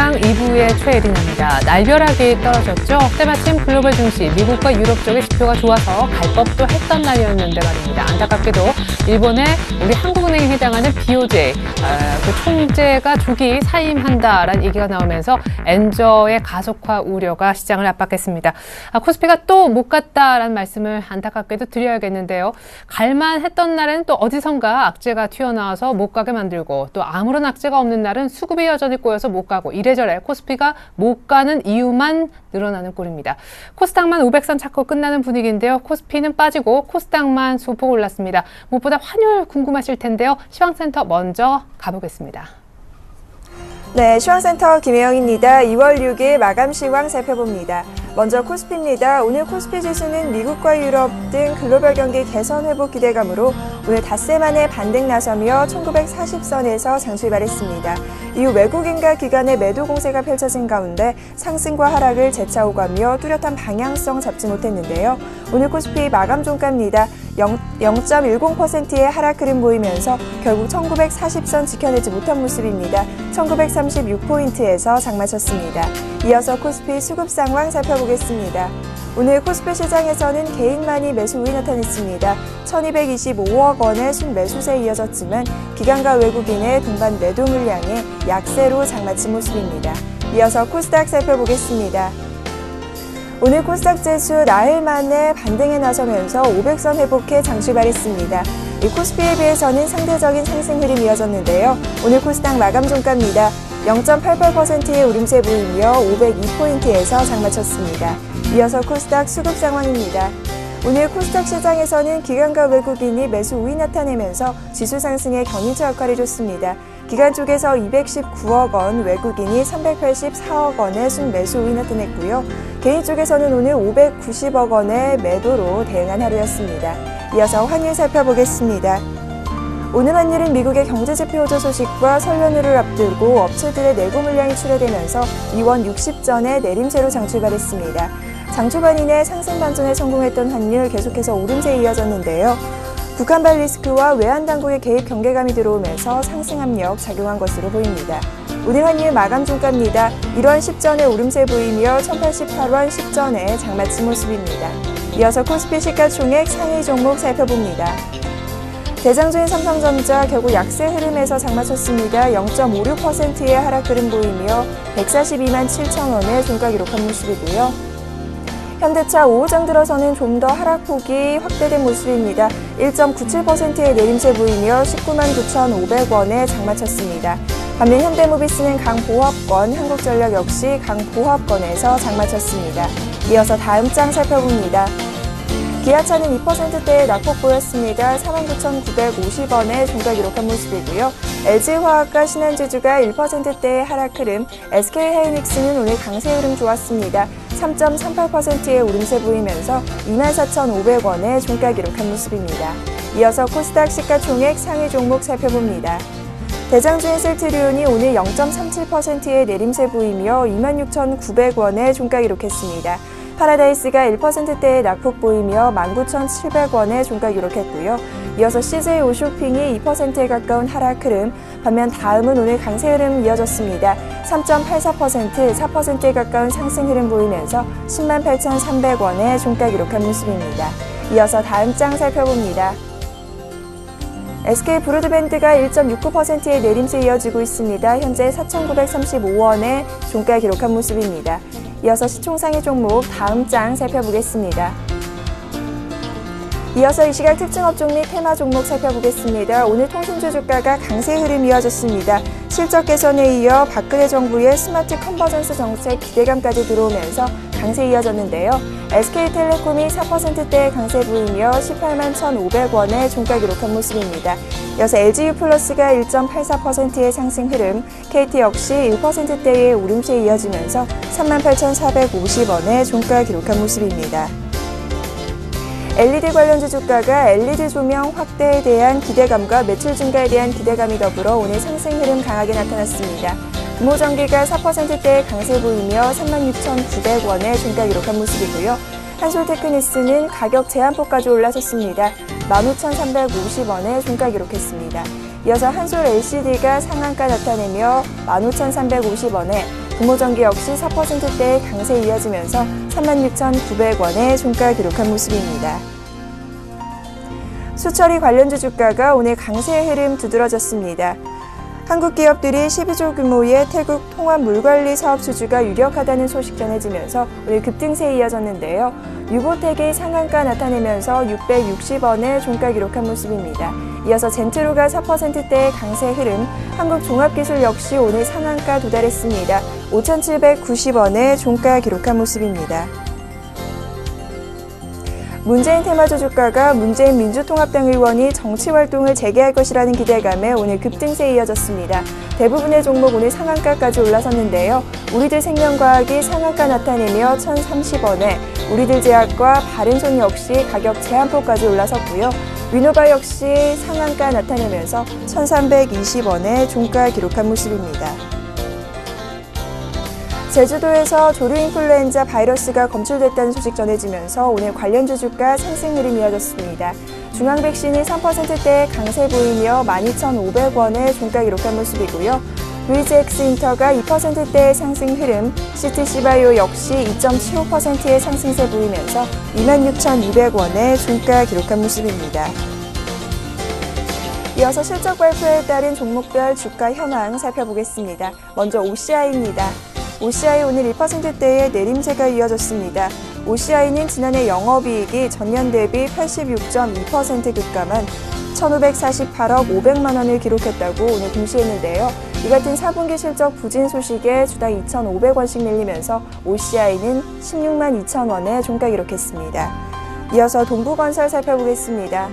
시장 2부의 최혜린입니다. 날벼락이 떨어졌죠. 때마침 글로벌 증시, 미국과 유럽 쪽의 지표가 좋아서 갈 법도 했던 날이었는데 말입니다. 안타깝게도 일본의 우리 한국은행에 해당하는 BOJ, 그 총재가 조기 사임한다라는 얘기가 나오면서 엔저의 가속화 우려가 시장을 압박했습니다. 코스피가 또 못 갔다라는 말씀을 안타깝게도 드려야겠는데요. 갈만 했던 날에는 또 어디선가 악재가 튀어나와서 못 가게 만들고 또 아무런 악재가 없는 날은 수급이 여전히 꼬여서 못 가고 이래저래 코스피가 못 가는 이유만 늘어나는 꼴입니다. 코스닥만 500선 찾고 끝나는 분위기인데요. 코스피는 빠지고 코스닥만 소폭 올랐습니다. 무엇보다 환율 궁금하실 텐데요. 시황센터 먼저 가보겠습니다. 네, 시황센터 김혜영입니다. 2월 6일 마감 시황 살펴봅니다. 먼저 코스피입니다. 오늘 코스피 지수는 미국과 유럽 등 글로벌 경기 개선 회복 기대감으로 오늘 닷새 만에 반등 나서며 1940선에서 장출발했습니다. 이후 외국인과 기관의 매도 공세가 펼쳐진 가운데 상승과 하락을 재차 오가며 뚜렷한 방향성 잡지 못했는데요. 오늘 코스피 마감 종가입니다. 0.10%의 하락 흐름 보이면서 결국 1940선 지켜내지 못한 모습입니다. 1936포인트에서 장마쳤습니다. 이어서 코스피 수급 상황 살펴보겠습니다. 오늘 코스피 시장에서는 개인만이 매수 우위 나타냈습니다. 1225억 원의 순매수세 이어졌지만 기관과 외국인의 동반 매도 물량에 약세로 장마친 모습입니다. 이어서 코스닥 살펴보겠습니다. 오늘 코스닥 지수 나흘 만에 반등에 나서면서 500선 회복해 장출발했습니다. 이 코스피에 비해서는 상대적인 상승 흐름이 이어졌는데요. 오늘 코스닥 마감 종가입니다. 0.88%의 오름세 보이며 502포인트에서 장마쳤습니다. 이어서 코스닥 수급 상황입니다. 오늘 코스닥 시장에서는 기관과 외국인이 매수 우위 나타내면서 지수 상승에 견인차 역할을 줬습니다. 기관 쪽에서 219억 원, 외국인이 384억 원의 순매수 우위 나타냈고요. 개인 쪽에서는 오늘 590억 원의 매도로 대응한 하루였습니다. 이어서 환율 살펴보겠습니다. 오늘 환율은 미국의 경제지표 호조 소식과 설 연휴를 앞두고 업체들의 내고 물량이 출회되면서 2원 60전의 내림세로 장출발했습니다. 장 초반 이내 상승 반전에 성공했던 환율 계속해서 오름세에 이어졌는데요. 북한발 리스크와 외환당국의 개입 경계감이 들어오면서 상승 압력 작용한 것으로 보입니다. 오늘 환율 마감 종가입니다. 1원 10전의 오름세 보이며 1088원 10전에 장마친 모습입니다. 이어서 코스피 시가총액 상위 종목 살펴봅니다. 대장주인 삼성전자 결국 약세 흐름에서 장마쳤습니다. 0.56%의 하락 흐름 보이며 142만 7천 원의 종가 기록한 모습이고요. 현대차 오후장 들어서는 좀 더 하락폭이 확대된 모습입니다. 1.97%의 내림세 보이며 19만 9,500원에 장마쳤습니다. 반면 현대모비스는 강보합권, 한국전력 역시 강보합권에서 장마쳤습니다. 이어서 다음 장 살펴봅니다. 기아차는 2%대의 낙폭 보였습니다. 49,950원에 종가 기록한 모습이고요. LG화학과 신한주주가 1%대의 하락 흐름, SK하이닉스는 오늘 강세 흐름 좋았습니다. 3.38%의 오름세 보이면서 24,500원에 종가 기록한 모습입니다. 이어서 코스닥 시가총액 상위 종목 살펴봅니다. 대장주인 셀트리온이 오늘 0.37%의 내림세 보이며 26,900원에 종가 기록했습니다. 파라다이스가 1%대의 낙폭 보이며 19,700원에 종가 기록했고요. 이어서 CJ 오쇼핑이 2%에 가까운 하락 흐름, 반면 다음은 오늘 강세 흐름 이어졌습니다. 3.84%, 4%에 가까운 상승 흐름 보이면서 108,300원에 종가 기록한 모습입니다. 이어서 다음 장 살펴봅니다. SK 브로드밴드가 1.69%의 내림세 이어지고 있습니다. 현재 4,935원에 종가 기록한 모습입니다. 이어서 시총상위 종목 다음 장 살펴보겠습니다. 이어서 이 시각 특징 업종 및 테마 종목 살펴보겠습니다. 오늘 통신주 주가가 강세 흐름 이어졌습니다. 실적 개선에 이어 박근혜 정부의 스마트 컨버전스 정책 기대감까지 들어오면서 강세 이어졌는데요. SK텔레콤이 4%대의 강세 보이며 18만 1,500원의 종가 기록한 모습입니다. 이어서 LG유플러스가 1.84%의 상승 흐름, KT 역시 1%대의 오름세에 이어지면서 38,450원의 종가 기록한 모습입니다. LED 관련주 주가가 LED 조명 확대에 대한 기대감과 매출 증가에 대한 기대감이 더불어 오늘 상승 흐름 강하게 나타났습니다. 금호전기가 4%대의 강세 보이며 36,900원의 종가 기록한 모습이고요. 한솔테크니스는 가격 제한폭까지 올라섰습니다. 15,350원의 종가 기록했습니다. 이어서 한솔 LCD가 상한가 나타내며 15,350원에 금호전기 역시 4%대의 강세 이어지면서 36,900원의 종가 기록한 모습입니다. 수처리 관련주 주가가 오늘 강세의 흐름 두드러졌습니다. 한국 기업들이 12조 규모의 태국 통합 물관리 사업 수주가 유력하다는 소식 전해지면서 오늘 급등세 이어졌는데요. 유보텍의 상한가 나타내면서 660원의 종가 기록한 모습입니다. 이어서 젠트로가 4%대의 강세 흐름, 한국종합기술 역시 오늘 상한가 도달했습니다. 5,790원의 종가 기록한 모습입니다. 문재인 테마주 주가가 문재인 민주통합당 의원이 정치활동을 재개할 것이라는 기대감에 오늘 급등세 이어졌습니다. 대부분의 종목 오늘 상한가까지 올라섰는데요. 우리들 생명과학이 상한가 나타내며 1,030원에 우리들 제약과 바른손 역시 가격 제한폭까지 올라섰고요. 위노바 역시 상한가 나타내면서 1,320원의 종가 기록한 모습입니다. 제주도에서 조류인플루엔자 바이러스가 검출됐다는 소식 전해지면서 오늘 관련주 주가 상승 흐름이 이어졌습니다. 중앙백신이 3%대의 강세 보이며 12,500원의 종가 기록한 모습이고요. VGX인터가 2%대의 상승 흐름, CTC바이오 역시 2.75%의 상승세 보이면서 26,200원의 종가 기록한 모습입니다. 이어서 실적 발표에 따른 종목별 주가 현황 살펴보겠습니다. 먼저 OCI입니다. OCI 오늘 1%대의 내림세가 이어졌습니다. OCI는 지난해 영업이익이 전년 대비 86.2% 급감한 1,548억 500만 원을 기록했다고 오늘 공시했는데요. 이 같은 4분기 실적 부진 소식에 주당 2,500원씩 밀리면서 OCI는 16만 2천 원의 종가 기록했습니다. 이어서 동부건설 살펴보겠습니다.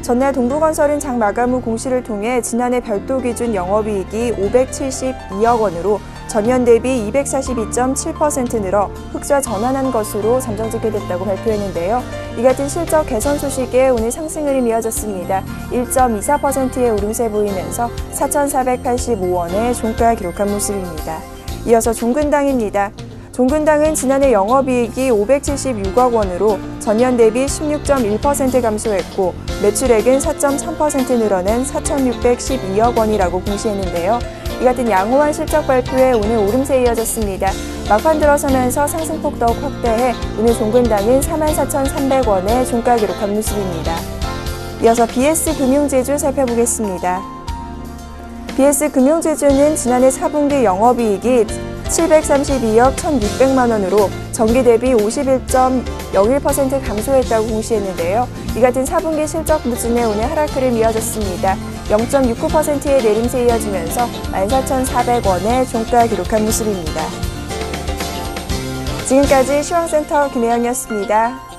전날 동부건설은 장 마감 후 공시를 통해 지난해 별도 기준 영업이익이 572억 원으로 전년 대비 242.7% 늘어 흑자 전환한 것으로 잠정 집계됐다고 발표했는데요. 이 같은 실적 개선 소식에 오늘 상승 흐름이 이어졌습니다. 1.24%의 오름세 보이면서 4,485원의 종가 기록한 모습입니다. 이어서 종근당입니다. 종근당은 지난해 영업이익이 576억 원으로 전년 대비 16.1% 감소했고 매출액은 4.3% 늘어난 4,612억 원이라고 공시했는데요. 이 같은 양호한 실적 발표에 오늘 오름세 이어졌습니다. 막판 들어서면서 상승폭 더욱 확대해 오늘 종근당은 44,300원의 종가 기록한 모습입니다. 이어서 BS금융제주 살펴보겠습니다. BS금융제주는 지난해 4분기 영업이익이 732억 1,600만 원으로 전기 대비 51.01% 감소했다고 공시했는데요. 이 같은 4분기 실적 부진에 오늘 하락 흐름 이어졌습니다. 0.69%의 내림세 이어지면서 14,400원의 종가 기록한 모습입니다. 지금까지 시황센터 김혜영이었습니다.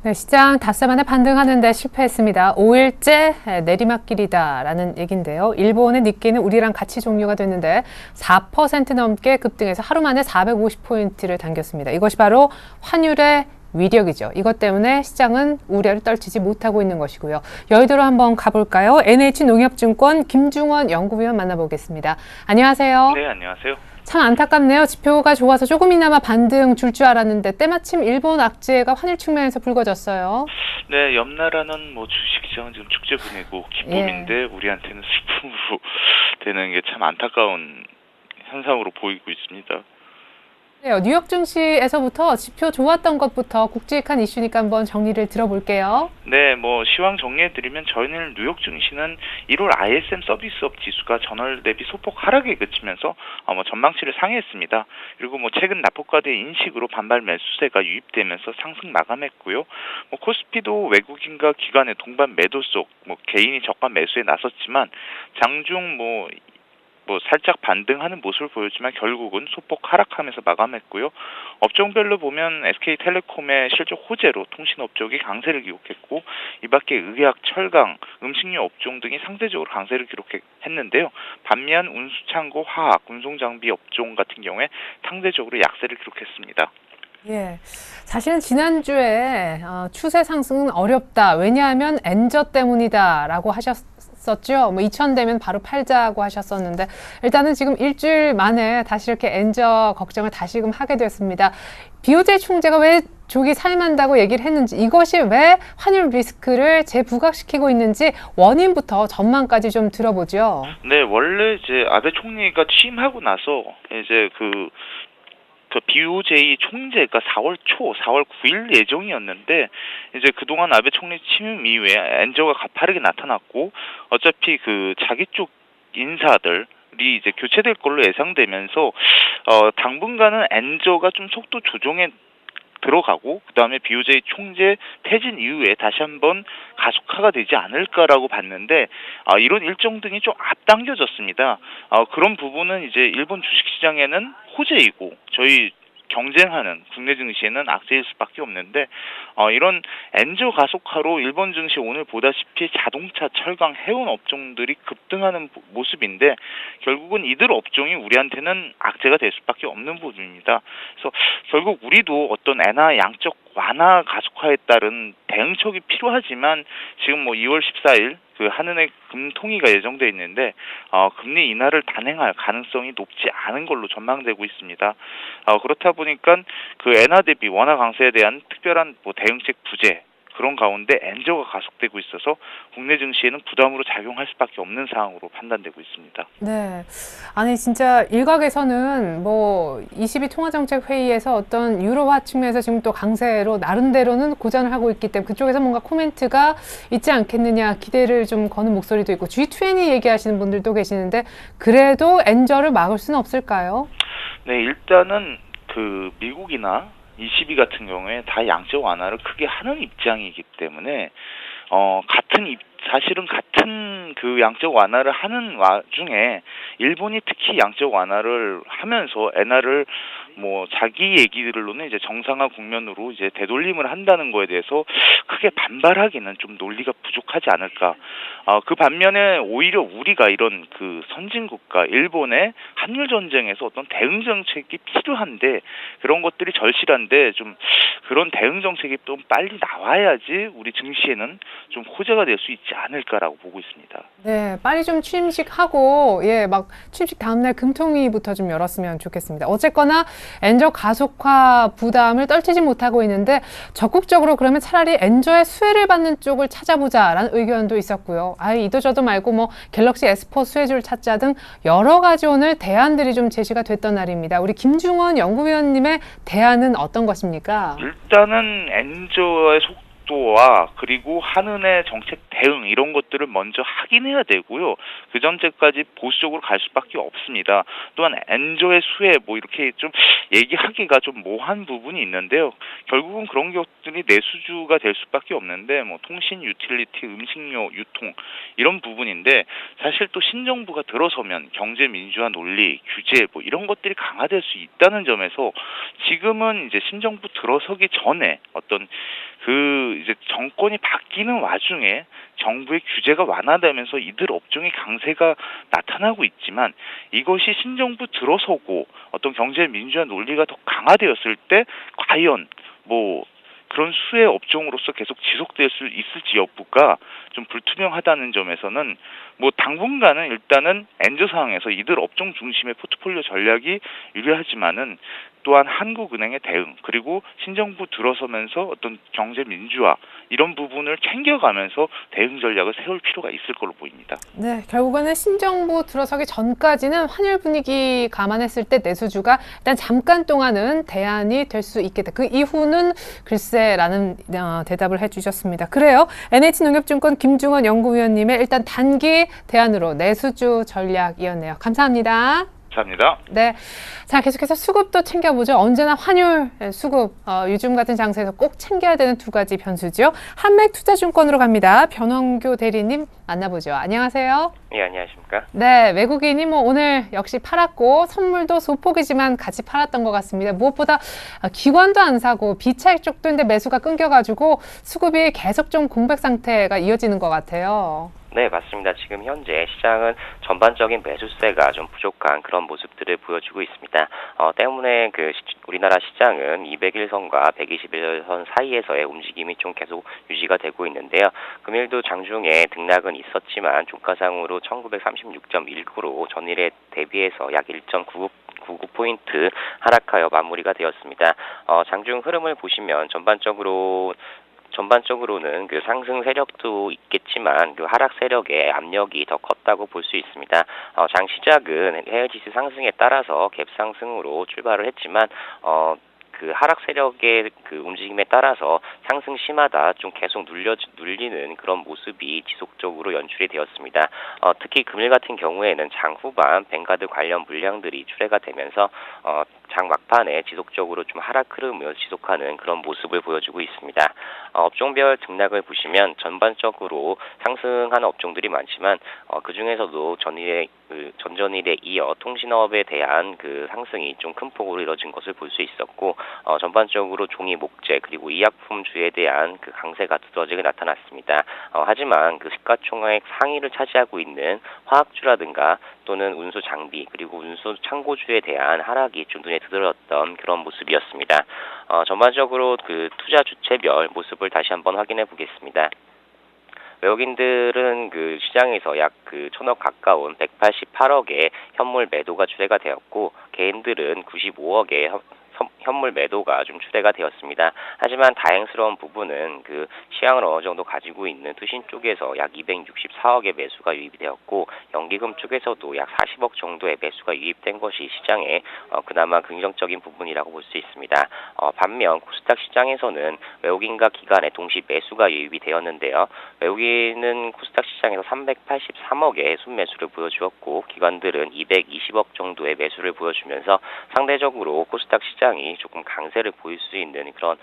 네, 시장 닷새 만에 반등하는데 실패했습니다. 5일째 내리막길이다라는 얘기인데요. 일본의 니케이는 우리랑 같이 종료가 됐는데 4% 넘게 급등해서 하루 만에 450포인트를 당겼습니다. 이것이 바로 환율의 위력이죠. 이것 때문에 시장은 우려를 떨치지 못하고 있는 것이고요. 여의도로 한번 가볼까요? NH농협증권 김중원 연구위원 만나보겠습니다. 안녕하세요. 네, 안녕하세요. 참 안타깝네요. 지표가 좋아서 조금이나마 반등 줄 줄 알았는데 때마침 일본 악재가 환율 측면에서 불거졌어요. 네, 옆나라는 뭐 주식시장은 지금 축제 분위기고 기쁨인데 우리한테는 슬픔으로 되는 게 참 안타까운 현상으로 보이고 있습니다. 뉴욕 증시에서부터 지표 좋았던 것부터 굵직한 이슈니까 한번 정리를 들어볼게요. 네, 뭐 시황 정리해드리면 저희는 뉴욕 증시는 1월 ISM 서비스업 지수가 전월 대비 소폭 하락에 그치면서 전망치를 상회했습니다. 그리고 뭐 최근 납폭과대 인식으로 반발 매수세가 유입되면서 상승 마감했고요. 뭐 코스피도 외국인과 기관의 동반 매도 속 개인이 저가 매수에 나섰지만 장중 살짝 반등하는 모습을 보였지만 결국은 소폭 하락하면서 마감했고요. 업종별로 보면 SK텔레콤의 실적 호재로 통신업 쪽이 강세를 기록했고 이 밖에 의학, 철강, 음식료 업종 등이 상대적으로 강세를 기록했는데요. 반면 운수창고, 화학, 운송장비 업종 같은 경우에 상대적으로 약세를 기록했습니다. 예, 사실은 지난주에 추세 상승은 어렵다. 왜냐하면 엔저 때문이다라고 하셨습니다. 하셨었죠. 뭐 2천 되면 바로 팔자고 하셨었는데 일단은 지금 일주일 만에 다시 이렇게 엔저 걱정을 다시금 하게 됐습니다. BOJ 총재가 왜 조기 사임한다고 얘기를 했는지, 이것이 왜 환율 리스크를 재부각시키고 있는지 원인부터 전망까지 좀 들어보죠. 네, 원래 이제 아베 총리가 취임하고 나서 이제 그 BOJ 총재가 4월 9일 예정이었는데, 이제 그동안 아베 총리 취임 이후에 엔저가 가파르게 나타났고, 어차피 그 자기 쪽 인사들이 이제 교체될 걸로 예상되면서 당분간은 엔저가 좀 속도 조정에 들어가고, 그 다음에 BOJ 총재 퇴진 이후에 다시 한번 가속화가 되지 않을까라고 봤는데, 이런 일정 등이 좀 앞당겨졌습니다. 그런 부분은 이제 일본 주식시장에는 호재이고, 저희 경쟁하는 국내 증시에는 악재일 수밖에 없는데, 이런 엔저 가속화로 일본 증시 오늘 보다시피 자동차, 철강, 해운 업종들이 급등하는 모습인데, 결국은 이들 업종이 우리한테는 악재가 될 수밖에 없는 부분입니다. 그래서 결국 우리도 어떤 엔화 양적 완화 가속화에 따른 대응책이 필요하지만, 지금 뭐 2월 14일 그 한은의 금통위가 예정돼 있는데 금리 인하를 단행할 가능성이 높지 않은 걸로 전망되고 있습니다. 그렇다 보니까 그 엔화 대비 원화 강세에 대한 특별한 뭐 대응책 부재, 그런 가운데 엔저가 가속되고 있어서 국내 증시에는 부담으로 작용할 수밖에 없는 상황으로 판단되고 있습니다. 네. 아니, 진짜 일각에서는 뭐 22 통화정책회의에서 어떤 유로화 측면에서 지금 또 강세로 나름대로는 고전을 하고 있기 때문에 그쪽에서 뭔가 코멘트가 있지 않겠느냐 기대를 좀 거는 목소리도 있고, G20 얘기하시는 분들도 계시는데 그래도 엔저를 막을 수는 없을까요? 네, 일단은 그 미국이나 ECB 같은 경우에 다 양적 완화를 크게 하는 입장이기 때문에 사실은 같은 그 양적 완화를 하는 와중에 일본이 특히 양적 완화를 하면서 엔화를 뭐 자기 얘기들로는 이제 정상화 국면으로 이제 되돌림을 한다는 거에 대해서 크게 반발하기는 좀 논리가 부족하지 않을까. 그 반면에 오히려 우리가 이런 그 선진국가 일본의 한일 전쟁에서 어떤 대응 정책이 필요한데, 그런 것들이 절실한데 좀 그런 대응 정책이 좀 빨리 나와야지 우리 증시에는 좀 호재가 될 수 있지 않을까라고 보고 있습니다. 네, 빨리 좀 취임식하고, 막 취임식 다음날 금통위부터 좀 열었으면 좋겠습니다. 어쨌거나 엔저 가속화 부담을 떨치지 못하고 있는데 적극적으로 그러면 차라리 엔저의 수혜를 받는 쪽을 찾아보자라는 의견도 있었고요. 이도저도 말고 뭐 갤럭시 S4 수혜주를 찾자 등 여러 가지 오늘 대안들이 좀 제시가 됐던 날입니다. 우리 김중원 연구위원님의 대안은 어떤 것입니까? 일단은 엔저의 속도와 그리고 한은의 정책 대응, 이런 것들을 먼저 확인해야 되고요. 그 전제까지 보수적으로 갈 수밖에 없습니다. 또한 엔저의 수혜 뭐 이렇게 좀 얘기하기가 좀 모호한 부분이 있는데요. 결국은 그런 것들이 내수주가 될 수밖에 없는데, 뭐 통신, 유틸리티, 음식료, 유통 이런 부분인데, 사실 또 신정부가 들어서면 경제 민주화 논리, 규제 뭐 이런 것들이 강화될 수 있다는 점에서 지금은 이제 신정부 들어서기 전에 어떤 그 이제 정권이 바뀌는 와중에 정부의 규제가 완화되면서 이들 업종의 강세가 나타나고 있지만, 이것이 신정부 들어서고 어떤 경제 민주화 논리가 더 강화되었을 때 과연 뭐 그런 수혜 업종으로서 계속 지속될 수 있을지 여부가 좀 불투명하다는 점에서는 뭐 당분간은 일단은 엔저 상황에서 이들 업종 중심의 포트폴리오 전략이 유리하지만은, 또한 한국은행의 대응, 그리고 신정부 들어서면서 어떤 경제 민주화 이런 부분을 챙겨가면서 대응 전략을 세울 필요가 있을 걸로 보입니다. 네, 결국에는 신정부 들어서기 전까지는 환율 분위기 감안했을 때 내수주가 일단 잠깐 동안은 대안이 될 수 있겠다. 그 이후는 글쎄라는 대답을 해주셨습니다. 그래요. NH농협증권 김중원 연구위원님의 일단 단기 대안으로 내수주 전략이었네요. 감사합니다. 감사합니다. 네. 자, 계속해서 수급도 챙겨보죠. 언제나 환율, 수급, 요즘 같은 장세에서 꼭 챙겨야 되는 두 가지 변수죠. 한맥투자증권으로 갑니다. 변원규 대리님 만나보죠. 안녕하세요. 예, 안녕하십니까? 네, 외국인이 뭐 오늘 역시 팔았고 선물도 소폭이지만 같이 팔았던 것 같습니다. 무엇보다 기관도 안 사고 비차익 쪽도 있는데 매수가 끊겨가지고 수급이 계속 좀 공백 상태가 이어지는 것 같아요. 네, 맞습니다. 지금 현재 시장은 전반적인 매수세가 좀 부족한 그런 모습들을 보여주고 있습니다. 때문에 우리나라 시장은 201선과 121선 사이에서의 움직임이 좀 계속 유지가 되고 있는데요. 금일도 장중에 등락은 있었지만 종가상으로 1936.19로 전일에 대비해서 약 1.99포인트 하락하여 마무리가 되었습니다. 장중 흐름을 보시면 전반적으로는 상승 세력도 있겠지만 하락 세력의 압력이 더 컸다고 볼 수 있습니다. 장 시작은 해외지수 상승에 따라서 갭 상승으로 출발을 했지만 하락 세력의 움직임에 따라서 상승 시마다 좀 계속 눌리는 그런 모습이 지속적으로 연출이 되었습니다. 특히 금일 같은 경우에는 장 후반 뱅가드 관련 물량들이 출회가 되면서 장 막판에 지속적으로 좀 하락 흐름을 지속하는 그런 모습을 보여주고 있습니다. 업종별 등락을 보시면 전반적으로 상승하는 업종들이 많지만 그 중에서도 전전일에 이어 통신업에 대한 상승이 좀 큰 폭으로 이뤄진 것을 볼 수 있었고 전반적으로 종이 목재 그리고 의약품주에 대한 강세가 두드러지게 나타났습니다. 하지만 시가총액 상위를 차지하고 있는 화학주라든가 또는 운수 장비 그리고 운수 창고주에 대한 하락이 좀 눈에 들어왔던 그런 모습이었습니다. 전반적으로 투자 주체별 모습을 다시 한번 확인해 보겠습니다. 외국인들은 시장에서 약 1,000억 가까운 188억의 현물 매도가 출회가 되었고 개인들은 95억의 현물 매도가 좀 출회가 되었습니다. 하지만 다행스러운 부분은 시향을 어느 정도 가지고 있는 투신 쪽에서 약 264억의 매수가 유입이 되었고 연기금 쪽에서도 약 40억 정도의 매수가 유입된 것이 시장에 그나마 긍정적인 부분이라고 볼 수 있습니다. 반면 코스닥 시장에서는 외국인과 기관의 동시 매수가 유입이 되었는데요. 외국인은 코스닥 시장에서 383억의 순매수를 보여주었고 기관들은 220억 정도의 매수를 보여주면서 상대적으로 코스닥 시장이 조금 강세를 보일 수 있는 그런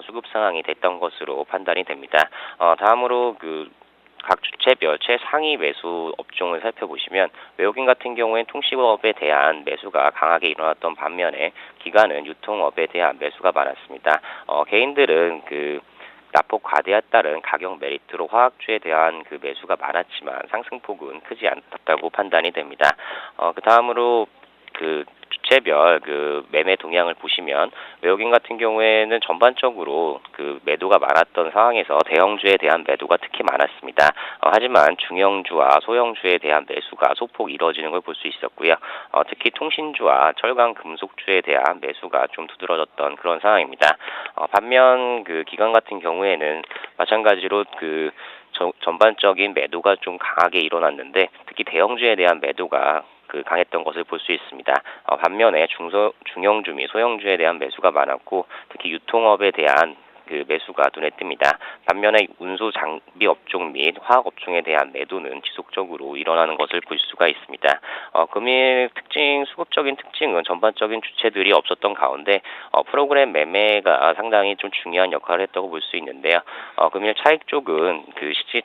수급 상황이 됐던 것으로 판단이 됩니다. 다음으로 각 주체별 최상위 매수 업종을 살펴보시면 외국인 같은 경우엔 통신업에 대한 매수가 강하게 일어났던 반면에 기관은 유통업에 대한 매수가 많았습니다. 개인들은 납폭 과대에 따른 가격 메리트로 화학주에 대한 매수가 많았지만 상승폭은 크지 않았다고 판단이 됩니다. 그 다음으로 주체별 매매 동향을 보시면 외국인 같은 경우에는 전반적으로 매도가 많았던 상황에서 대형주에 대한 매도가 특히 많았습니다. 하지만 중형주와 소형주에 대한 매수가 소폭 이뤄지는 걸 볼 수 있었고요. 특히 통신주와 철강 금속주에 대한 매수가 좀 두드러졌던 그런 상황입니다. 반면 기관 같은 경우에는 마찬가지로 전반적인 매도가 좀 강하게 일어났는데 특히 대형주에 대한 매도가 강했던 것을 볼 수 있습니다. 반면에 중형주 및 소형주에 대한 매수가 많았고 특히 유통업에 대한 매수가 눈에 띕니다. 반면에 운수 장비 업종 및 화학 업종에 대한 매도는 지속적으로 일어나는 것을 볼 수가 있습니다. 금일 수급적인 특징은 전반적인 주체들이 없었던 가운데 프로그램 매매가 상당히 좀 중요한 역할을 했다고 볼 수 있는데요. 금일 차익 쪽은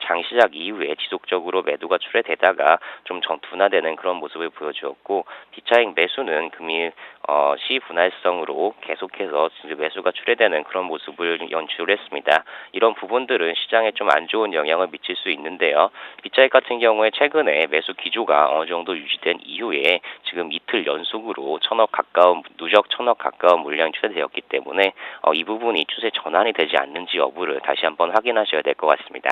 장 시작 이후에 지속적으로 매도가 출회되다가 좀 둔화되는 그런 모습을 보여주었고 비차익 매수는 금일 시분할성으로 계속해서 매수가 출회되는 그런 모습을 연출했습니다. 이런 부분들은 시장에 좀 안 좋은 영향을 미칠 수 있는데요. 비차익 같은 경우에 최근에 매수 기조가 어느 정도 유지된 이후에 지금 이틀 연속으로 누적 1,000억 가까운 물량이 출회되었기 때문에 이 부분이 추세 전환이 되지 않는지 여부를 다시 한번 확인하셔야 될 것 같습니다.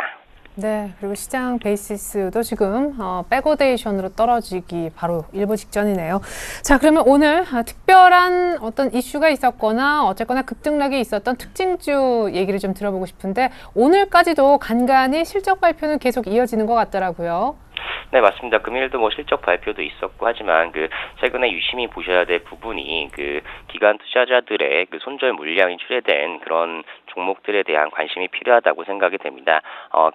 네, 그리고 시장 베이시스도 지금 백오데이션으로 떨어지기 바로 일보 직전이네요. 자, 그러면 오늘 특별한 어떤 이슈가 있었거나 어쨌거나 급등락이 있었던 특징주 얘기를 좀 들어보고 싶은데 오늘까지도 간간히 실적 발표는 계속 이어지는 것 같더라고요. 네, 맞습니다. 금일도 실적 발표도 있었고 하지만 최근에 유심히 보셔야 될 부분이 기관 투자자들의 손절 물량이 출회된 그런 종목들에 대한 관심이 필요하다고 생각이 됩니다.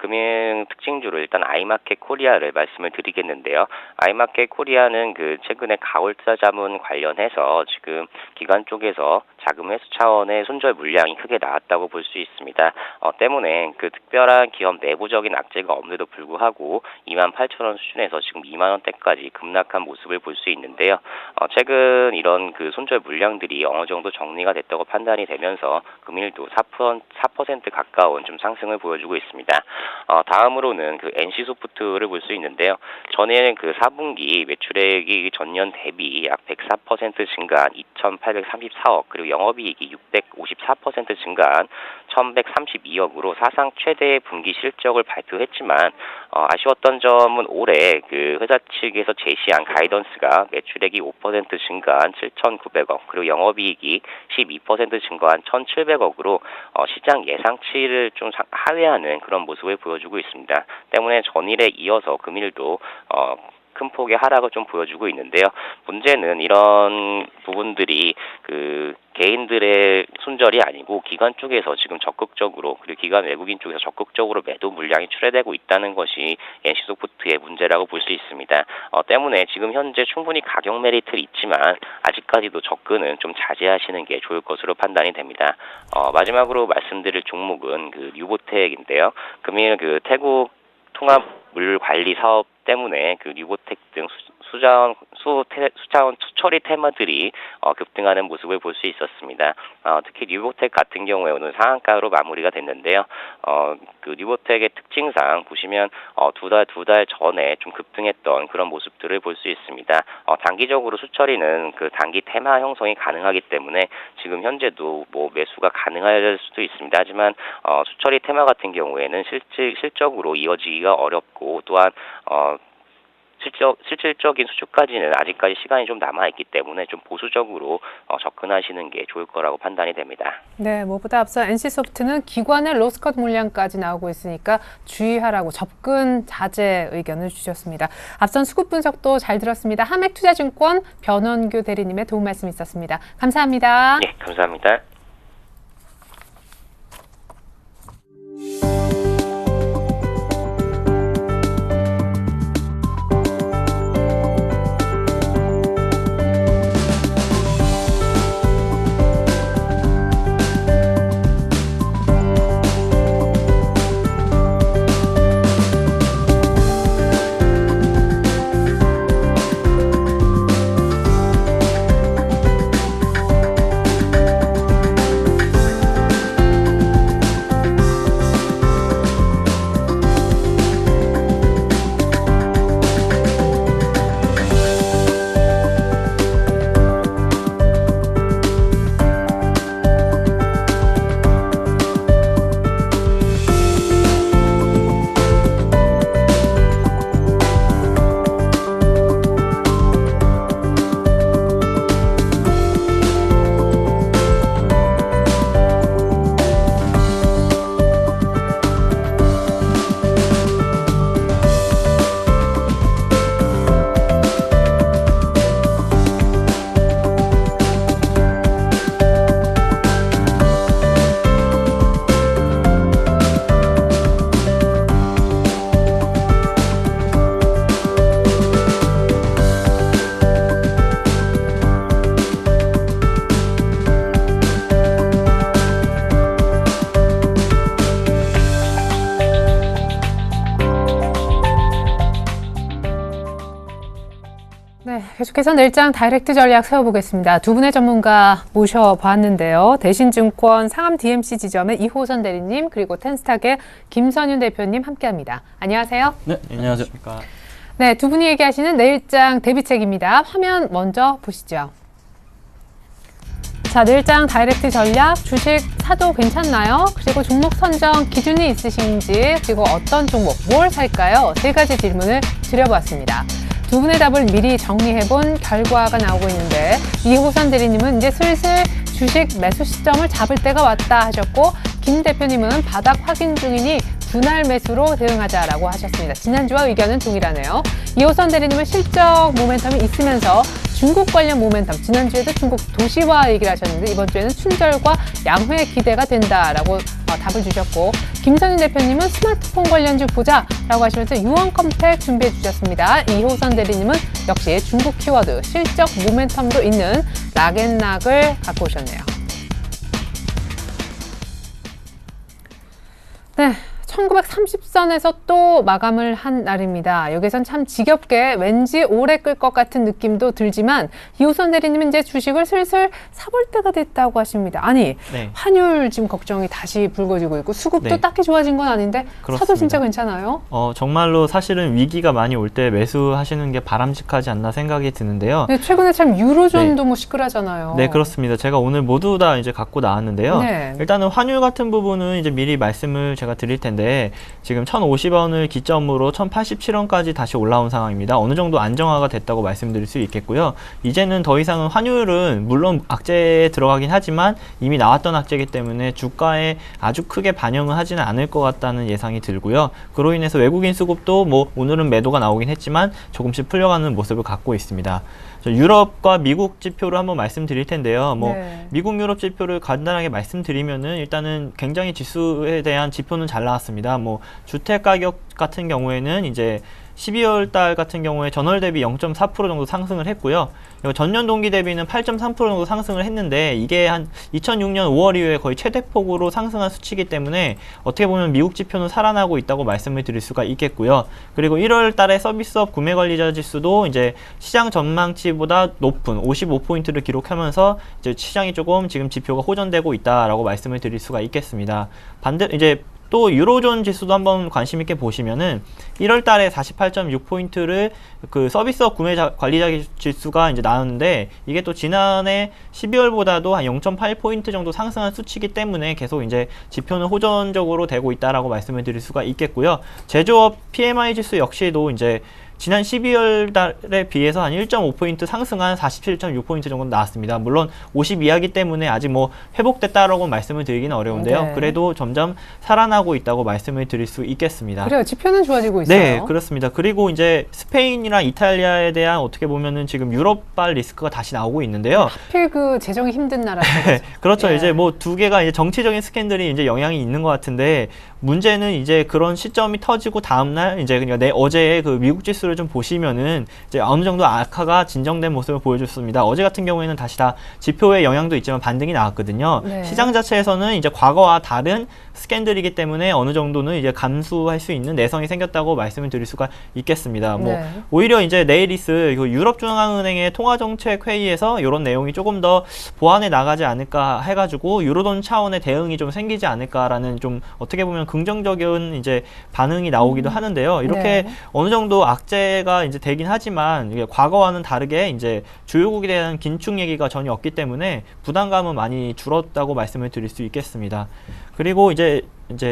금융 특징주로 일단 아이마켓 코리아를 말씀을 드리겠는데요. 아이마켓 코리아는 최근에 가올 투자자문 관련해서 지금 기관 쪽에서 자금 회수 차원의 손절 물량이 크게 나왔다고 볼 수 있습니다. 때문에 그 특별한 기업 내부적인 악재가 없는데도 불구하고 28,000원 수준에서 지금 2만 원대까지 급락한 모습을 볼 수 있는데요. 최근 이런 그 손절 물량들이 어느 정도 정리가 됐다고 판단이 되면서 금일도 4% 가까운 좀 상승을 보여주고 있습니다. 다음으로는 그 NC소프트를 볼 수 있는데요. 전에는 그 4분기 매출액이 전년 대비 약 104% 증가한 2,834억, 그리고 영업이익이 654% 증가한 1,132억으로 사상 최대의 분기 실적을 발표했지만 아쉬웠던 점은 올해 그 회사 측에서 제시한 가이던스가 매출액이 5% 증가한 7,900억, 그리고 영업이익이 12% 증가한 1,700억으로 시장 예상치를 좀 하회하는 그런 모습을 보여주고 있습니다. 때문에 전일에 이어서 금일도 큰 폭의 하락을 좀 보여주고 있는데요. 문제는 이런 부분들이 그 개인들의 손절이 아니고 기관 쪽에서 지금 적극적으로, 그리고 기관 외국인 쪽에서 적극적으로 매도 물량이 출회되고 있다는 것이 NC소프트의 문제라고 볼 수 있습니다. 때문에 지금 현재 충분히 가격 메리트는 있지만 아직까지도 접근은 좀 자제하시는 게 좋을 것으로 판단이 됩니다. 마지막으로 말씀드릴 종목은 그 뉴보텍인데요. 금일 그 태국 통합물 관리 사업 때문에 그 뉴보텍 등 수처리 테마들이 급등하는 모습을 볼 수 있었습니다. 특히 뉴보텍 같은 경우에 오늘 상한가로 마무리가 됐는데요. 그 뉴보텍의 특징상 보시면 두 달 전에 좀 급등했던 그런 모습들을 볼 수 있습니다. 단기적으로 수처리는 그 단기 테마 형성이 가능하기 때문에 지금 현재도 뭐 매수가 가능할 수도 있습니다. 하지만 수처리 테마 같은 경우에는 실적으로 이어지기가 어렵고, 또한 실질적인 수주까지는 아직까지 시간이 좀 남아있기 때문에 좀 보수적으로 접근하시는 게 좋을 거라고 판단이 됩니다. 네, 무엇보다 앞서 NC소프트는 기관의 로스컷 물량까지 나오고 있으니까 주의하라고 접근 자제 의견을 주셨습니다. 앞선 수급 분석도 잘 들었습니다. 하맥투자증권 변원규 대리님의 도움 말씀 있었습니다. 감사합니다. 네, 감사합니다. 계속해서 내일장 다이렉트 전략 세워보겠습니다. 두 분의 전문가 모셔봤는데요. 대신증권 상암 DMC 지점의 이호선 대리님, 그리고 텐스탁의 김선윤 대표님 함께합니다. 안녕하세요. 네, 안녕하세요. 네, 두 분이 얘기하시는 내일장 대비책입니다. 화면 먼저 보시죠. 자, 내일장 다이렉트 전략, 주식 사도 괜찮나요? 그리고 종목 선정 기준이 있으신지, 그리고 어떤 종목, 뭘 살까요? 세 가지 질문을 드려보았습니다. 두 분의 답을 미리 정리해본 결과가 나오고 있는데, 이호선 대리님은 이제 슬슬 주식 매수 시점을 잡을 때가 왔다 하셨고, 김 대표님은 바닥 확인 중이니 분할 매수로 대응하자라고 하셨습니다. 지난주와 의견은 동일하네요. 이호선 대리님은 실적 모멘텀이 있으면서 중국 관련 모멘텀, 지난주에도 중국 도시화 얘기를 하셨는데 이번 주에는 춘절과 양회 기대가 된다라고 답을 주셨고, 김선윤 대표님은 스마트폰 관련주 보자라고 하시면서 유언 컴팩 준비해 주셨습니다. 이호선 대리님은 역시 중국 키워드, 실적 모멘텀도 있는 락앤락을 갖고 오셨네요. 네, 1930선에서 또 마감을 한 날입니다. 여기선 참 지겹게 왠지 오래 끌 것 같은 느낌도 들지만 이호선 대리님은 이제 주식을 슬슬 사볼 때가 됐다고 하십니다. 아니, 네. 환율 지금 걱정이 다시 불거지고 있고 수급도 네. 딱히 좋아진 건 아닌데 사도 그렇습니다. 진짜 괜찮아요? 정말로 사실은 위기가 많이 올 때 매수하시는 게 바람직하지 않나 생각이 드는데요. 네, 최근에 참 유로존도 네. 뭐 시끌하잖아요. 네, 그렇습니다. 제가 오늘 모두 다 이제 갖고 나왔는데요. 네. 일단은 환율 같은 부분은 이제 미리 말씀을 제가 드릴 텐데 지금 1,050원을 기점으로 1,087원까지 다시 올라온 상황입니다. 어느 정도 안정화가 됐다고 말씀드릴 수 있겠고요. 이제는 더 이상은 환율은 물론 악재에 들어가긴 하지만 이미 나왔던 악재이기 때문에 주가에 아주 크게 반영을 하지는 않을 것 같다는 예상이 들고요. 그로 인해서 외국인 수급도 뭐 오늘은 매도가 나오긴 했지만 조금씩 풀려가는 모습을 갖고 있습니다. 유럽과 미국 지표를 한번 말씀드릴 텐데요. 네. 미국 유럽 지표를 간단하게 말씀드리면은 일단은 굉장히 지수에 대한 지표는 잘 나왔습니다. 주택 가격 같은 경우에는 이제 12월 달 같은 경우에 전월 대비 0.4% 정도 상승을 했고요. 전년 동기 대비는 8.3% 정도 상승을 했는데 이게 한 2006년 5월 이후에 거의 최대폭으로 상승한 수치이기 때문에 어떻게 보면 미국 지표는 살아나고 있다고 말씀을 드릴 수가 있겠고요. 그리고 1월 달에 서비스업 구매 관리자 지수도 이제 시장 전망치보다 높은 55포인트를 기록하면서 이제 시장이 조금 지금 지표가 호전되고 있다라고 말씀을 드릴 수가 있겠습니다. 이제 또 유로존 지수도 한번 관심 있게 보시면은 1월 달에 48.6포인트를 그 서비스업 구매 관리자 지수가 이제 나왔는데 이게 또 지난해 12월보다도 한 0.8포인트 정도 상승한 수치이기 때문에 계속 이제 지표는 호전적으로 되고 있다라고 말씀을 드릴 수가 있겠고요. 제조업 PMI 지수 역시도 이제 지난 12월 달에 비해서 한 1.5포인트 상승한 47.6포인트 정도 나왔습니다. 물론 50 이하기 때문에 아직 회복됐다라고 말씀을 드리기는 어려운데요. 네. 그래도 점점 살아나고 있다고 말씀을 드릴 수 있겠습니다. 그래요. 지표는 좋아지고 있어요. 네, 그렇습니다. 그리고 이제 스페인이랑 이탈리아에 대한 어떻게 보면은 지금 유럽발 리스크가 다시 나오고 있는데요. 하필 그 재정이 힘든 나라죠. 그렇죠. 예. 이제 두 개가 이제 정치적인 스캔들이 이제 영향이 있는 것 같은데 문제는 이제 그런 시점이 터지고 다음날 이제 그냥 어제의 그 미국 지수를 좀 보시면은 이제 어느 정도 악화가 진정된 모습을 보여줬습니다. 어제 같은 경우에는 다시 다 지표의 영향도 있지만 반등이 나왔거든요. 네. 시장 자체에서는 이제 과거와 다른 스캔들이기 때문에 어느 정도는 이제 감수할 수 있는 내성이 생겼다고 말씀을 드릴 수가 있겠습니다. 네. 오히려 이제 내일 있을 유럽중앙은행의 통화정책회의에서 이런 내용이 조금 더 보완해 나가지 않을까 해가지고 유로존 차원의 대응이 좀 생기지 않을까라는 좀 어떻게 보면 긍정적인 이제 반응이 나오기도 하는데요. 이렇게 네. 어느 정도 악재가 이제 되긴 하지만 이게 과거와는 다르게 이제 주요국에 대한 긴축 얘기가 전혀 없기 때문에 부담감은 많이 줄었다고 말씀을 드릴 수 있겠습니다. 그리고 이제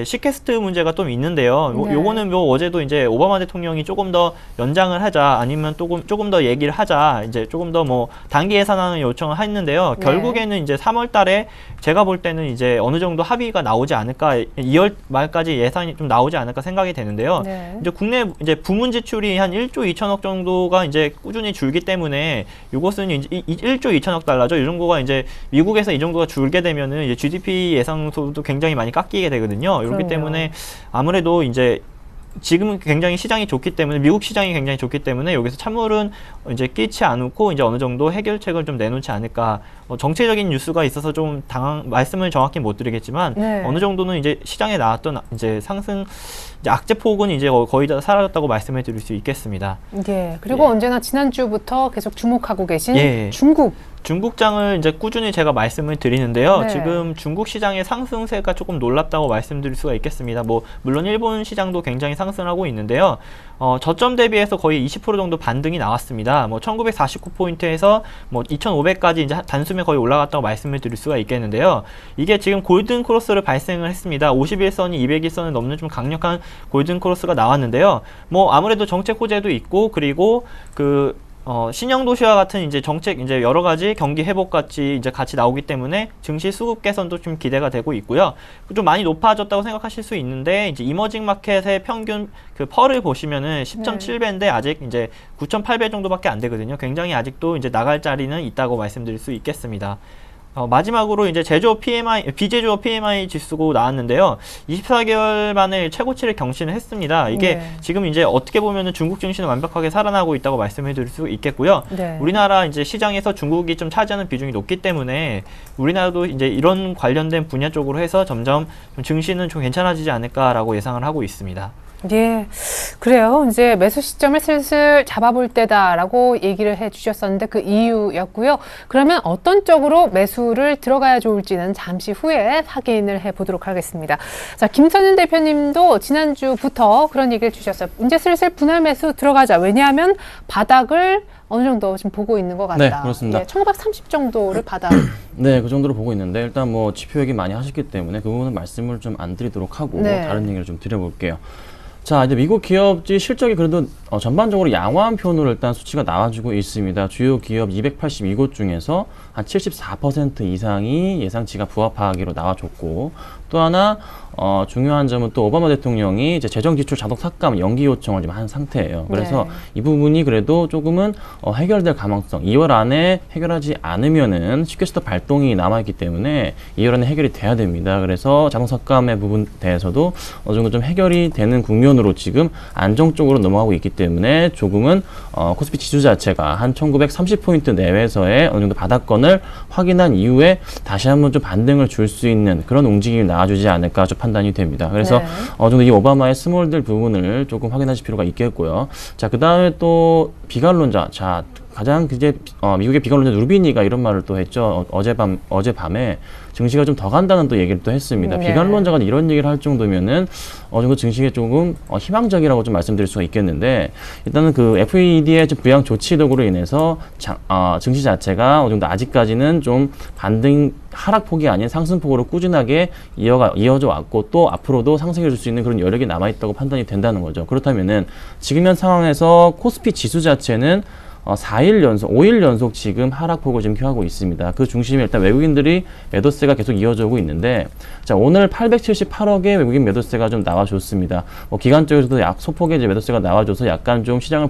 시캐스트 문제가 좀 있는데요. 네. 요거는 어제도 이제 오바마 대통령이 조금 더 연장을 하자 아니면 조금 더 얘기를 하자 이제 조금 더 단기 예산안을 요청을 했는데요. 네. 결국에는 이제 3월 달에 제가 볼 때는 이제 어느 정도 합의가 나오지 않을까 2월 말까지 예산이 좀 나오지 않을까 생각이 되는데요. 네. 이제 국내 이제 부문 지출이 한 1조 2천억 정도가 이제 꾸준히 줄기 때문에 이것은 이제 1조 2천억 달러죠. 이 정도가 이제 미국에서 이 정도가 줄게 되면은 이제 GDP 예상소도 굉장히 많이 깎이게 되거든요. 이렇기 그럼요. 때문에 아무래도 이제 지금은 굉장히 시장이 좋기 때문에 미국 시장이 굉장히 좋기 때문에 여기서 찬물은 이제 끼치 않고 이제 어느 정도 해결책을 좀 내놓지 않을까. 정치적인 뉴스가 있어서 좀 말씀을 정확히 못 드리겠지만 네. 어느 정도는 이제 시장에 나왔던 이제 상승 이제 악재 폭은 이제 거의 다 사라졌다고 말씀을 드릴 수 있겠습니다. 예. 그리고 언제나 지난주부터 계속 주목하고 계신 예. 중국장을 이제 꾸준히 제가 말씀을 드리는데요. 네. 지금 중국 시장의 상승세가 조금 놀랍다고 말씀드릴 수가 있겠습니다. 물론 일본 시장도 굉장히 상승하고 있는데요. 저점 대비해서 거의 20% 정도 반등이 나왔습니다. 1949포인트에서 2500까지 이제 단숨에 거의 올라갔다고 말씀을 드릴 수가 있겠는데요. 이게 지금 골든 크로스를 발생을 했습니다. 51선이 200일선을 넘는 좀 강력한 골든 크로스가 나왔는데요. 아무래도 정책 호재도 있고 그리고 신형도시와 같은 이제 정책, 이제 여러 가지 경기 회복 같이 이제 같이 나오기 때문에 증시 수급 개선도 좀 기대가 되고 있고요. 좀 많이 높아졌다고 생각하실 수 있는데, 이제 이머징 마켓의 평균 펄을 보시면은 10.7배인데 아직 이제 9.8배 정도밖에 안 되거든요. 굉장히 아직도 이제 나갈 자리는 있다고 말씀드릴 수 있겠습니다. 마지막으로 이제 제조업 PMI, 비제조업 PMI 지수고 나왔는데요. 24개월 만에 최고치를 경신을 했습니다. 이게 네. 지금 이제 어떻게 보면은 중국 증시는 완벽하게 살아나고 있다고 말씀해 드릴 수 있겠고요. 네. 우리나라 이제 시장에서 중국이 좀 차지하는 비중이 높기 때문에 우리나라도 이제 이런 관련된 분야 쪽으로 해서 점점 좀 증시는 좀 괜찮아지지 않을까라고 예상을 하고 있습니다. 예, 그래요. 이제 매수 시점을 슬슬 잡아볼 때다라고 얘기를 해주셨었는데 그 이유였고요. 그러면 어떤 쪽으로 매수를 들어가야 좋을지는 잠시 후에 확인을 해보도록 하겠습니다. 자, 김선윤 대표님도 지난주부터 그런 얘기를 주셨어요. 이제 슬슬 분할 매수 들어가자. 왜냐하면 바닥을 어느 정도 지금 보고 있는 것 같다. 네, 그렇습니다. 예, 1930 정도를 바닥. 네, 그 정도로 보고 있는데 일단 뭐 지표 얘기 많이 하셨기 때문에 그 부분은 말씀을 좀 안 드리도록 하고 네. 다른 얘기를 좀 드려볼게요. 자, 이제 미국 기업지 실적이 그래도 전반적으로 양호한 편으로 일단 수치가 나와주고 있습니다. 주요 기업 282곳 중에서 한 74% 이상이 예상치가 부합하기로 나와줬고, 또 하나 중요한 점은 또 오바마 대통령이 이제 재정 지출 자동 삭감 연기 요청을 지금 한 상태예요. 그래서 네. 이 부분이 그래도 조금은 해결될 가능성, 2월 안에 해결하지 않으면은 쉽게도 발동이 남아있기 때문에 2월 안에 해결이 돼야 됩니다. 그래서 자동 삭감의 부분 대해서도 어느 정도 좀 해결이 되는 국면으로 지금 안정적으로 넘어가고 있기 때문에 조금은 코스피 지수 자체가 한 1930포인트 내외에서의 어느 정도 바닥권을 확인한 이후에 다시 한번 좀 반등을 줄 수 있는 그런 움직임이 나와주지 않을까 좀 판단이 됩니다. 그래서 네. 어느 정도 이 오바마의 스몰들 부분을 조금 확인하실 필요가 있겠고요. 자, 그 다음에 또 비관론자. 자, 가장 이제 미국의 비관론자 루비니가 이런 말을 또 했죠. 어젯밤에 증시가 좀 더 간다는 또 얘기를 또 했습니다. 네. 비관론자가 이런 얘기를 할 정도면은 어느 정도 증시에 조금 희망적이라고 좀 말씀드릴 수가 있겠는데, 일단은 그 FED의 부양 조치 등으로 인해서 증시 자체가 어느 정도 아직까지는 좀 반등 하락폭이 아닌 상승폭으로 꾸준하게 이어져 왔고, 또 앞으로도 상승해 줄 수 있는 그런 여력이 남아있다고 판단이 된다는 거죠. 그렇다면은 지금 현 상황에서 코스피 지수 자체는 4일 연속, 5일 연속 지금 하락폭을 지금 켜하고 있습니다. 그 중심에 일단 외국인들이 매도세가 계속 이어져 오고 있는데, 자, 오늘 878억의 외국인 매도세가 좀 나와줬습니다. 기관 쪽에서도 소폭의 이제 매도세가 나와줘서 약간 좀 시장을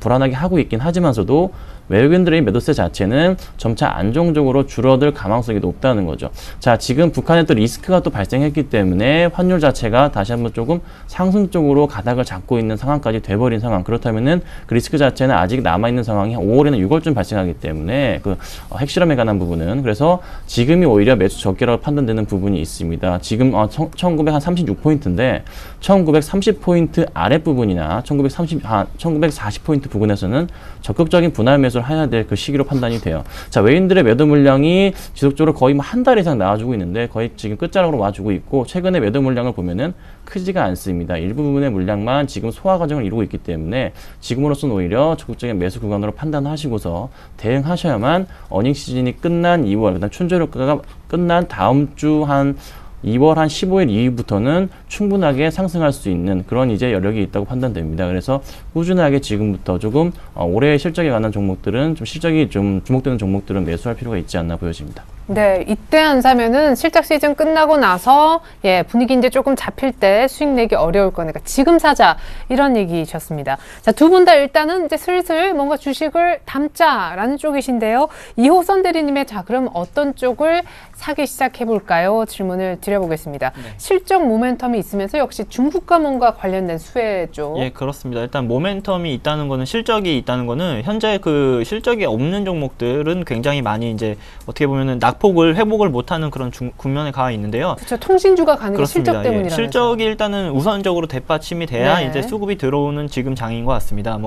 불안하게 하고 있긴 하지만서도 외국인들의 매도세 자체는 점차 안정적으로 줄어들 가능성이 높다는 거죠. 자, 지금 북한에 또 리스크가 또 발생했기 때문에 환율 자체가 다시 한번 조금 상승 쪽으로 가닥을 잡고 있는 상황까지 돼버린 상황. 그렇다면은 그 리스크 자체는 아직 남아있는 상황이 5월이나 6월쯤 발생하기 때문에 그 핵실험에 관한 부분은, 그래서 지금이 오히려 매수 적기라고 판단되는 부분이 있습니다. 지금 1936포인트인데 1930포인트 아랫부분이나 1940포인트 부분에서는 적극적인 분할 매수를 해야 될 그 시기로 판단이 돼요. 자, 외인들의 매도 물량이 지속적으로 거의 뭐 한 달 이상 나와주고 있는데 거의 지금 끝자락으로 와주고 있고, 최근에 매도 물량을 보면은 크지가 않습니다. 일부분의 물량만 지금 소화 과정을 이루고 있기 때문에 지금으로서는 오히려 적극적인 매수 구간으로 판단하시고서 대응하셔야만 어닝 시즌이 끝난 2월, 그다음 춘절효과가 끝난 다음 주 한 2월 한 15일 이후부터는 충분하게 상승할 수 있는 그런 이제 여력이 있다고 판단됩니다. 그래서 꾸준하게 지금부터 조금 올해의 실적에 관한 종목들은 좀 실적이 좀 주목되는 종목들은 매수할 필요가 있지 않나 보여집니다. 네, 이때 안 사면은 실적 시즌 끝나고 나서 분위기 이제 조금 잡힐 때 수익 내기 어려울 거니까 지금 사자, 이런 얘기셨습니다. 자, 두 분 다 일단은 이제 슬슬 뭔가 주식을 담자라는 쪽이신데요. 이호선 대리님의 자, 그럼 어떤 쪽을 사기 시작해 볼까요? 질문을 드려보겠습니다. 네. 실적 모멘텀이 있으면서 역시 중국과 뭔가 관련된 수혜 쪽. 예, 그렇습니다. 일단 모멘텀이 있다는 거는, 실적이 있다는 거는 현재 그 실적이 없는 종목들은 굉장히 많이 이제 어떻게 보면은 낙폭을 회복을 못하는 그런 국면에 가 있는데요. 그렇죠. 통신주가 가는 게 실적 그렇습니다. 때문이라면서. 실적이 일단은 우선적으로 대받침이 돼야 네. 이제 수급이 들어오는 지금 장인 것 같습니다.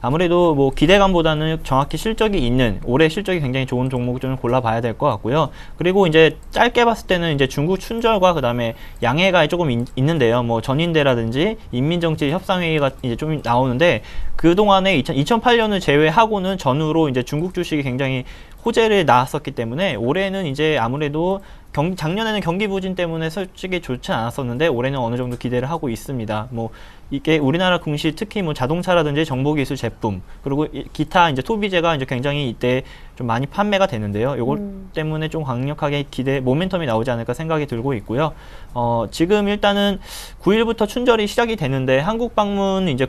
아무래도 기대감보다는 정확히 실적이 있는, 올해 실적이 굉장히 좋은 종목을 좀 골라봐야 될 것 같고요. 그리고 이제 짧게 봤을 때는 이제 중국 춘절과 그다음에 양해가 조금 있는데요. 전인대라든지 인민정치협상회의가 이제 좀 나오는데, 그 동안에 2008년을 제외하고는 전후로 이제 중국 주식이 굉장히 호재를 낳았었기 때문에 올해는 이제 아무래도 작년에는 경기 부진 때문에 솔직히 좋지 않았었는데 올해는 어느 정도 기대를 하고 있습니다. 이게 우리나라 증시 특히 자동차라든지 정보기술 제품, 그리고 기타 이제 소비재가 이제 굉장히 이때 좀 많이 판매가 되는데요. 이것 때문에 좀 강력하게 모멘텀이 나오지 않을까 생각이 들고 있고요. 지금 일단은 9일부터 춘절이 시작이 되는데 한국 방문 이제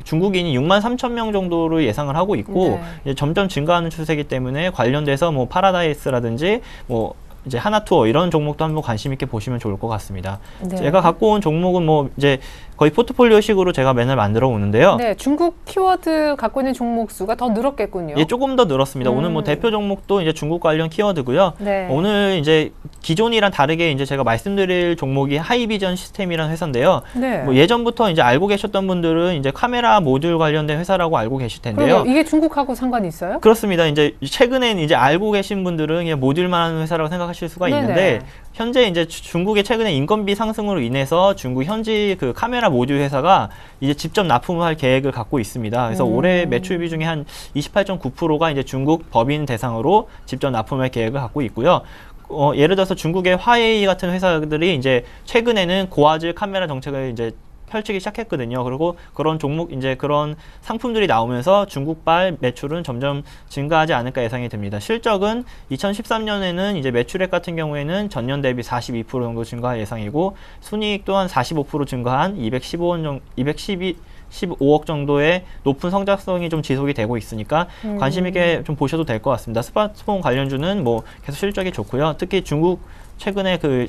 중국인이 6만 3천 명 정도로 예상을 하고 있고 이제 점점 증가하는 추세이기 때문에 관련돼서 뭐 파라다이스라든지 뭐 이제 하나투어 이런 종목도 한번 관심 있게 보시면 좋을 것 같습니다. 네. 제가 갖고 온 종목은 뭐 이제 거의 포트폴리오식으로 제가 맨날 만들어 오는데요. 네, 중국 키워드 갖고 있는 종목 수가 더 늘었겠군요. 예, 조금 더 늘었습니다. 오늘 뭐 대표 종목도 이제 중국 관련 키워드고요. 네. 오늘 이제 기존이랑 다르게 이제 제가 말씀드릴 종목이 하이비전 시스템이라는 회사인데요. 네. 뭐 예전부터 이제 알고 계셨던 분들은 이제 카메라 모듈 관련된 회사라고 알고 계실 텐데요. 그럼 이게 중국하고 상관이 있어요? 그렇습니다. 이제 최근엔 이제 알고 계신 분들은 그냥 모듈만 하는 회사라고 생각하실 수가 네네. 있는데 현재 이제 중국의 최근에 인건비 상승으로 인해서 중국 현지 그 카메라 모듈 회사가 이제 직접 납품을 할 계획을 갖고 있습니다. 그래서 올해 매출비 중에 한 28.9%가 이제 중국 법인 대상으로 직접 납품할 계획을 갖고 있고요. 예를 들어서 중국의 화웨이 같은 회사들이 이제 최근에는 고화질 카메라 정책을 이제 펼치기 시작했거든요. 그리고 그런 종목 이제 그런 상품들이 나오면서 중국발 매출은 점점 증가하지 않을까 예상이 됩니다. 실적은 2013년에는 이제 매출액 같은 경우에는 전년 대비 42% 정도 증가할 예상이고 순이익 또한 45% 증가한 215억 정도의 높은 성장성이 좀 지속이 되고 있으니까 관심 있게 좀 보셔도 될 것 같습니다. 스마트폰 관련주는 뭐 계속 실적이 좋고요. 특히 중국 최근에 그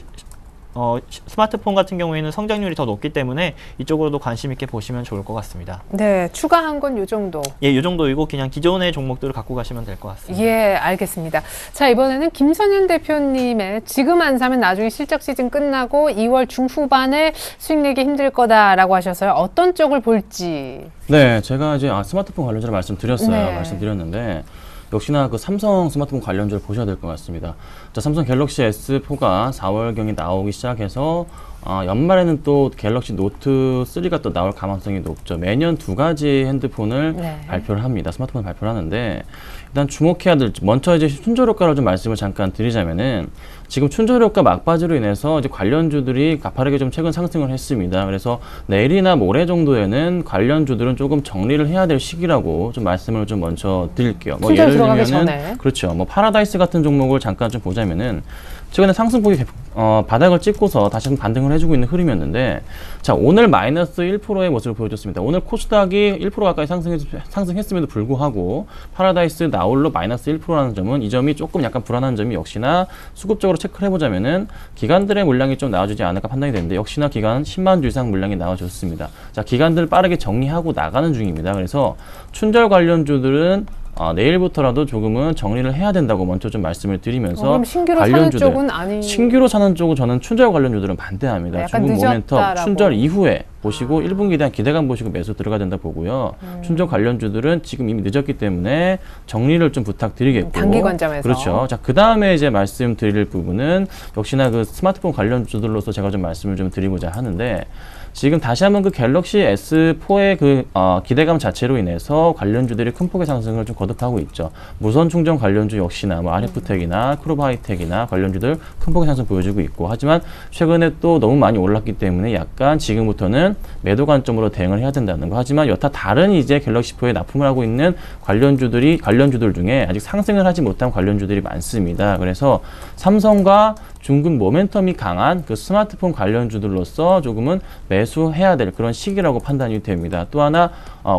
스마트폰 같은 경우에는 성장률이 더 높기 때문에 이쪽으로도 관심 있게 보시면 좋을 것 같습니다. 네, 추가한 건 요 정도. 예, 이 정도이고 그냥 기존의 종목들을 갖고 가시면 될 것 같습니다. 예, 알겠습니다. 자, 이번에는 김선현 대표님의 지금 안 사면 나중에 실적 시즌 끝나고 2월 중후반에 수익 내기 힘들 거다라고 하셔서요. 어떤 쪽을 볼지. 네, 제가 이제 스마트폰 관련주를 말씀드렸어요. 네. 말씀드렸는데 역시나 그 삼성 스마트폰 관련주를 보셔야 될 것 같습니다. 자, 삼성 갤럭시 S4가 4월경에 나오기 시작해서 연말에는 또 갤럭시 노트 3가 또 나올 가능성이 높죠. 매년 두 가지 핸드폰을 발표를 합니다. 스마트폰을 발표를 하는데 일단 주목해야 될 먼저 이제 순절 효과를 좀 말씀을 잠깐 드리자면은 지금 춘절 효과 막바지로 인해서 이제 관련주들이 가파르게 좀 최근 상승을 했습니다. 그래서 내일이나 모레 정도에는 관련주들은 조금 정리를 해야 될 시기라고 좀 말씀을 좀 먼저 드릴게요. 뭐 예를 들면은 그렇죠. 뭐 파라다이스 같은 종목을 잠깐 좀 보자면은 최근에 상승폭이 바닥을 찍고서 다시 한번 반등을 해주고 있는 흐름이었는데 자 오늘 마이너스 1%의 모습을 보여줬습니다. 오늘 코스닥이 1% 가까이 상승했음에도 불구하고 파라다이스 나홀로 마이너스 1%라는 점은 이 점이 조금 약간 불안한 점이 역시나 수급적으로 체크를 해보자면은 기관들의 물량이 좀 나와주지 않을까 판단이 되는데 역시나 기관 10만 주 이상 물량이 나와줬습니다. 자 기관들 빠르게 정리하고 나가는 중입니다. 그래서 춘절 관련주들은 내일부터라도 조금은 정리를 해야 된다고 먼저 좀 말씀을 드리면서 그럼 신규로 사는 쪽은 아니 신규로 사는 쪽은 저는 춘절 관련주들은 반대합니다. 중국 모멘텀 춘절 이후에 보시고 1분기에 대한 기대감 보시고 매수 들어가야 된다 보고요. 춘절 관련주들은 지금 이미 늦었기 때문에 정리를 좀 부탁드리겠고 단기 관점에서 그렇죠. 자, 그다음에 이제 말씀드릴 부분은 역시나 그 스마트폰 관련주들로서 제가 좀 말씀을 좀 드리고자 하는데 지금 다시 한번 그 갤럭시 S4의 그 기대감 자체로 인해서 관련주들이 큰 폭의 상승을 좀 거듭하고 있죠. 무선 충전 관련주 역시나 뭐 RF텍이나 크롭하이텍이나 관련주들 큰 폭의 상승 보여주고 있고 하지만 최근에 또 너무 많이 올랐기 때문에 약간 지금부터는 매도 관점으로 대응을 해야 된다는 거. 하지만 여타 다른 이제 갤럭시4에 납품을 하고 있는 관련주들 중에 아직 상승을 하지 못한 관련주들이 많습니다. 그래서 삼성과 중국 모멘텀이 강한 그 스마트폰 관련주들로서 조금은 매수해야 될 그런 시기라고 판단이 됩니다. 또 하나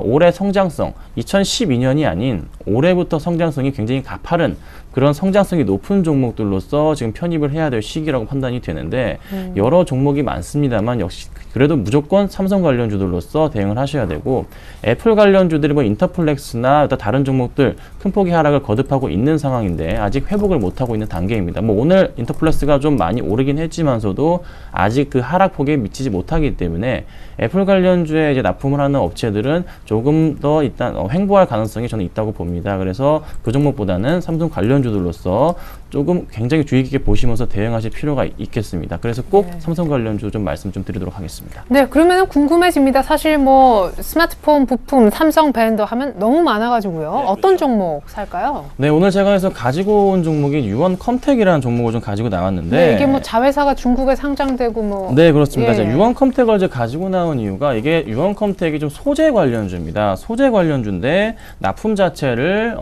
올해 성장성 2012년이 아닌 올해부터 성장성이 굉장히 가파른 그런 성장성이 높은 종목들로서 지금 편입을 해야 될 시기라고 판단이 되는데 여러 종목이 많습니다만 역시 그래도 무조건 삼성 관련주들로서 대응을 하셔야 되고 애플 관련주들이 뭐 인터플렉스나 다른 종목들 큰 폭의 하락을 거듭하고 있는 상황인데 아직 회복을 못하고 있는 단계입니다. 뭐 오늘 인터플렉스가 좀 많이 오르긴 했지만서도 아직 그 하락폭에 미치지 못하기 때문에 애플 관련주에 이제 납품을 하는 업체들은 조금 더 일단 횡보할 가능성이 저는 있다고 봅니다. 그래서 그 종목보다는 삼성 관련주들로서 조금 굉장히 주의 깊게 보시면서 대응하실 필요가 있겠습니다. 그래서 꼭 삼성 관련주 좀 말씀 좀 드리도록 하겠습니다. 네, 그러면 궁금해집니다. 사실 뭐 스마트폰 부품 삼성 밴드 하면 너무 많아가지고요. 네, 어떤 그렇죠. 종목 살까요? 네, 오늘 제가 해서 가지고 온 종목이 유원컴텍이라는 종목을 좀 가지고 나왔는데 네, 이게 뭐 자회사가 중국에 상장되고 뭐 네, 그렇습니다. 예. 유원컴텍을 이제 가지고 나온 이유가 이게 유원컴텍이 좀 소재 관련주입니다. 소재 관련주인데 납품 자체를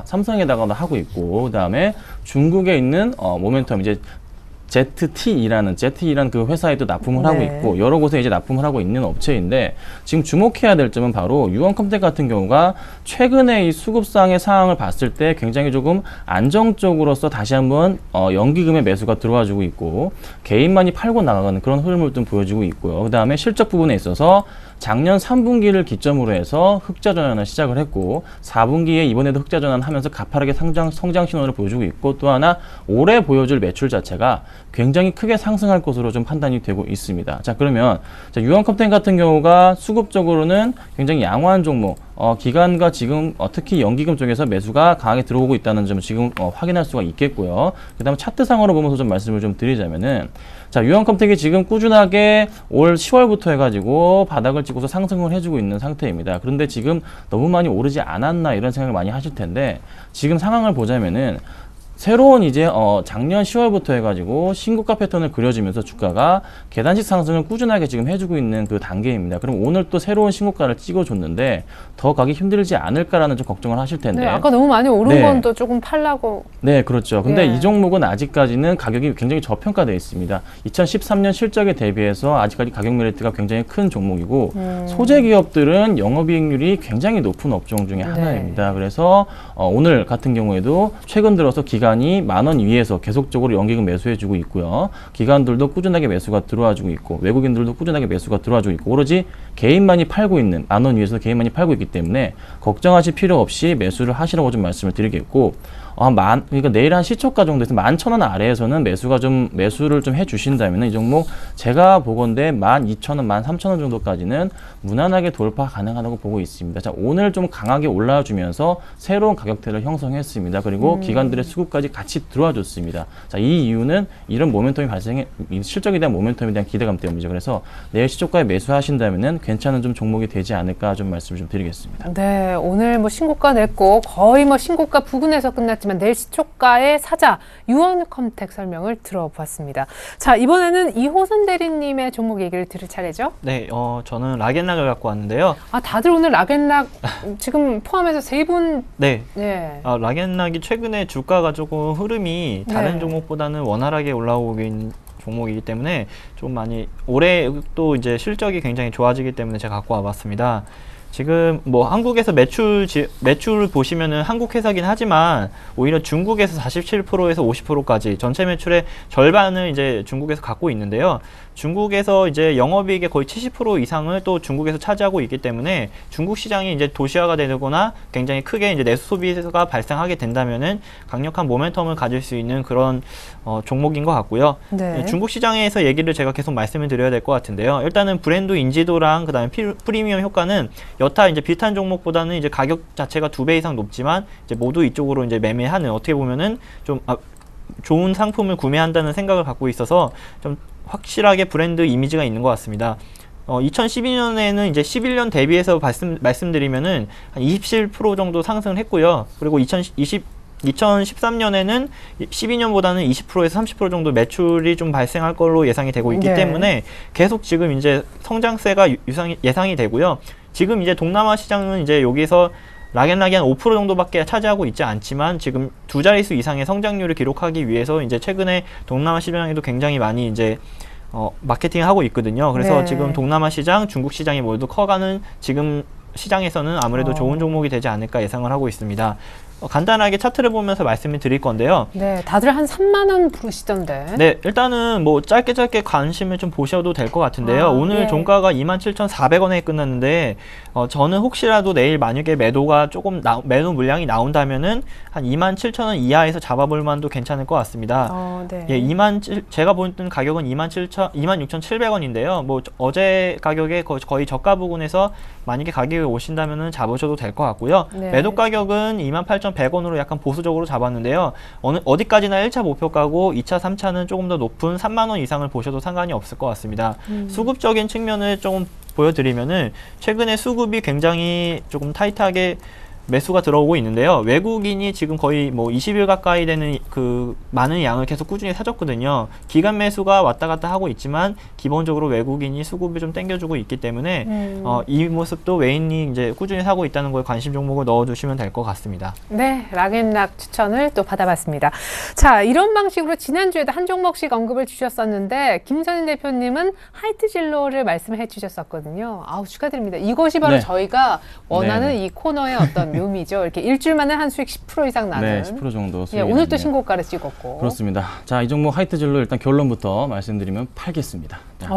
삼성에다가 하고 있고 그다음에 중국에 있는 모멘텀 이제 ZTE라는 그 회사에도 납품을 하고 네. 있고 여러 곳에 이제 납품을 하고 있는 업체인데 지금 주목해야 될 점은 바로 유원컴텍 같은 경우가 최근에 이 수급상의 상황을 봤을 때 굉장히 조금 안정적으로서 다시 한번 연기금의 매수가 들어와주고 있고 개인만이 팔고 나가는 그런 흐름을 좀 보여주고 있고요. 그 다음에 실적 부분에 있어서 작년 3분기를 기점으로 해서 흑자 전환을 시작을 했고 4분기에 이번에도 흑자 전환하면서 가파르게 성장 신호를 보여주고 있고 또 하나 올해 보여줄 매출 자체가 굉장히 크게 상승할 것으로 좀 판단이 되고 있습니다. 자, 그러면 유원컴텍 같은 경우가 수급적으로는 굉장히 양호한 종목, 기관과 지금 특히 연기금 쪽에서 매수가 강하게 들어오고 있다는 점을 지금 확인할 수가 있겠고요. 그 다음에 차트상으로 보면서 좀 말씀을 좀 드리자면은 자, 유원컴텍이 지금 꾸준하게 올 10월부터 해가지고 바닥을 찍고서 상승을 해주고 있는 상태입니다. 그런데 지금 너무 많이 오르지 않았나 이런 생각을 많이 하실 텐데 지금 상황을 보자면은 새로운 이제 작년 10월부터 해가지고 신고가 패턴을 그려지면서 주가가 계단식 상승을 꾸준하게 지금 해주고 있는 그 단계입니다. 그럼 오늘 또 새로운 신고가를 찍어줬는데 더 가기 힘들지 않을까라는 좀 걱정을 하실 텐데. 네, 아까 너무 많이 오른 네. 건 또 조금 팔라고. 네, 그렇죠. 근데 예. 이 종목은 아직까지는 가격이 굉장히 저평가되어 있습니다. 2013년 실적에 대비해서 아직까지 가격 메리트가 굉장히 큰 종목이고 소재 기업들은 영업이익률이 굉장히 높은 업종 중에 하나입니다. 그래서 오늘 같은 경우에도 최근 들어서 기간이 10,000원 위에서 계속적으로 연기금 매수해주고 있고요. 기관들도 꾸준하게 매수가 들어와주고 있고 외국인들도 꾸준하게 매수가 들어와주고 있고 오로지 개인만이 팔고 있는 10,000원 위에서 개인만이 팔고 있기 때문에 걱정하실 필요 없이 매수를 하시라고 좀 말씀을 드리겠고 그러니까 내일 한 시초가 정도에서 11,000원 아래에서는 매수를 좀 해주신다면 이 종목 제가 보건대 12,000원, 13,000원 정도까지는 무난하게 돌파 가능하다고 보고 있습니다. 자, 오늘 좀 강하게 올라와주면서 새로운 가격대를 형성했습니다. 그리고 기관들의 수급까지 같이 들어와줬습니다. 자, 이 이유는 이런 모멘텀이 실적에 대한 모멘텀에 대한 기대감 때문이죠. 그래서 내일 시초가에 매수하신다면은 괜찮은 좀 종목이 되지 않을까 좀 말씀을 좀 드리겠습니다. 네, 오늘 뭐 신고가 냈고 거의 뭐 신고가 부근에서 끝났지만 내일 시초가의 사자 유원컴텍 설명을 들어봤습니다. 자, 이번에는 이호선 대리님의 종목 얘기를 들을 차례죠? 네, 저는 락앤락을 갖고 왔는데요. 아, 다들 오늘 락앤락 지금 포함해서 세 분. 네. 네. 락앤락이 최근에 주가가 조금 흐름이 다른 네. 종목보다는 원활하게 올라오고 있는 종목이기 때문에 좀 많이 올해 또 이제 실적이 굉장히 좋아지기 때문에 제가 갖고 와봤습니다. 지금 뭐 한국에서 매출 보시면은 한국 회사긴 하지만 오히려 중국에서 47%에서 50%까지 전체 매출의 절반을 이제 중국에서 갖고 있는데요. 중국에서 이제 영업이익의 거의 70% 이상을 또 중국에서 차지하고 있기 때문에 중국 시장이 이제 도시화가 되거나 굉장히 크게 이제 내수 소비가 발생하게 된다면은 강력한 모멘텀을 가질 수 있는 그런 종목인 것 같고요. 네. 중국 시장에서 얘기를 제가 계속 말씀을 드려야 될 것 같은데요. 일단은 브랜드 인지도랑 그다음에 프리미엄 효과는 여타 이제 비슷한 종목보다는 이제 가격 자체가 2배 이상 높지만 이제 모두 이쪽으로 이제 매매하는 어떻게 보면은 좀 좋은 상품을 구매한다는 생각을 갖고 있어서 좀 확실하게 브랜드 이미지가 있는 것 같습니다. 2012년에는 이제 11년 대비해서 말씀드리면은 한 27% 정도 상승을 했고요. 그리고 2013년에는 12년보다는 20%에서 30% 정도 매출이 좀 발생할 걸로 예상이 되고 있기 네. 때문에 계속 지금 이제 성장세가 예상이 되고요. 지금 이제 동남아 시장은 이제 여기서 락앤락이 한 5% 정도밖에 차지하고 있지 않지만 지금 두 자릿수 이상의 성장률을 기록하기 위해서 이제 최근에 동남아 시장에도 굉장히 많이 이제 마케팅을 하고 있거든요. 그래서 네. 지금 동남아 시장, 중국 시장이 모두 커가는 지금 시장에서는 아무래도 좋은 종목이 되지 않을까 예상을 하고 있습니다. 간단하게 차트를 보면서 말씀을 드릴 건데요. 네, 다들 한 3만 원 부르시던데. 네, 일단은 뭐 짧게 관심을 좀 보셔도 될 것 같은데요. 오늘 예. 종가가 27,400원에 끝났는데 저는 혹시라도 내일 만약에 매도가 조금 매도 물량이 나온다면은 한 27,000원 이하에서 잡아볼 만도 괜찮을 것 같습니다. 네. 예, 제가 보는 가격은 26,700원인데요. 뭐 어제 가격에 거의 저가 부근에서 만약에 가격이 오신다면은 잡으셔도 될 것 같고요. 네. 매도 가격은 28,100원으로 약간 보수적으로 잡았는데요. 어디까지나 1차 목표가고 2차, 3차는 조금 더 높은 3만 원 이상을 보셔도 상관이 없을 것 같습니다. 수급적인 측면을 조금 보여드리면은 최근에 수급이 굉장히 조금 타이트하게 매수가 들어오고 있는데요. 외국인이 지금 거의 뭐 20일 가까이 되는 그 많은 양을 계속 꾸준히 사줬거든요. 기간 매수가 왔다 갔다 하고 있지만 기본적으로 외국인이 수급을 좀 땡겨주고 있기 때문에 이 모습도 외인이 이제 꾸준히 사고 있다는 거에 관심 종목을 넣어주시면 될 것 같습니다. 네, 락앤락 추천을 또 받아봤습니다. 자, 이런 방식으로 지난주에도 한 종목씩 언급을 주셨었는데 김선인 대표님은 하이트진로를 말씀해 주셨었거든요. 아우, 축하드립니다. 이것이 바로 네. 저희가 원하는 네네. 이 코너의 어떤 묘미죠. 이렇게 일주일 만에 한 수익 10% 이상 나는. 네, 10% 정도 예, 수익이 오늘 또 났네요. 신고가를 찍었고. 그렇습니다. 자, 이 종목 하이트진로 일단 결론부터 말씀드리면 팔겠습니다. 자,